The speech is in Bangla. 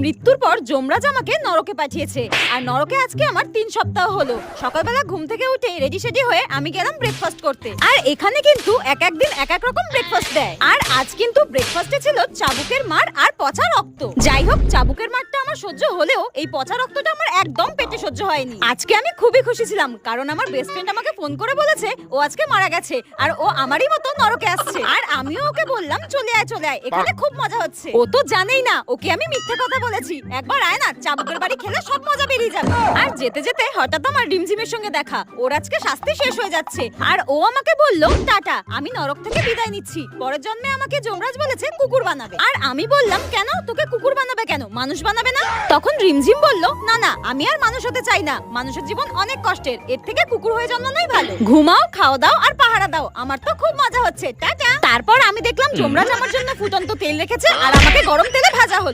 মৃত্যুর পর যমরাজ আমাকে নরকে পাঠিয়েছে। আর নরকে আজকে আমার 3 সপ্তাহ হলো। সকালবেলা ঘুম থেকে উঠে রেডি সেডি হয়ে আমি গেলাম ব্রেকফাস্ট করতে। আর এখানে কিন্তু এক এক দিন এক এক রকম ব্রেকফাস্ট দেয়। আর আজ কিন্তু ব্রেকফাস্টে ছিল চাবুকের মার আর পচা রক্ত। যাই হোক, চাবুকের মারটা আমার সহ্য হলেও এই পচা রক্তটা আমার একদম পেটে সহ্য হয়নি। আজকে আমি খুবই খুশি ছিলাম, কারণ আমার বেস্ট ফ্রেন্ড আমাকে ফোন করে বলেছে ও আজকে মারা গেছে আর ও আমারই মতো নরকে আসছে। আর আমিও ওকে বললাম চলে আয় চলে আয়, এখানে খুব মজা হচ্ছে। ও তো জানেই না ওকে আমি মিথ্যে কথা বলেছি। একবার আয় না, চাবুকের বাড়ি খেলে সব মজা বেরিয়ে যাবে। আর যেতে যেতে হঠাৎ আমার রিমঝিমের সঙ্গে দেখা। ওর আজকে শাস্তি শেষ হয়ে যাচ্ছে আর ও আমাকে বললো টাটা, আমি নরক থেকে বিদায় নিচ্ছি। পরের জন্মে আমাকে যমরাজ বলেছে কুকুর বানাবে। আর আমি বললাম কেন, তোকে কুকুর বানাবে কেন, মানুষ বানাবে না? তখন রিমঝিম বলল না না, আমি আর মানুষ হতে চাই না। মানুষের জীবন অনেক কষ্টের, এর থেকে কুকুর হয়ে জন্মানোই ভালো। ঘুমাও, খাওয়া দাও আর পাহারা দাও, আমার তো খুব মজা হচ্ছে, টাটা। তারপর আমি দেখলাম যমরাজ আমার জন্য ফুটন্ত তেল রেখেছে আর আমাকে গরম তেলে ভাজা হলো।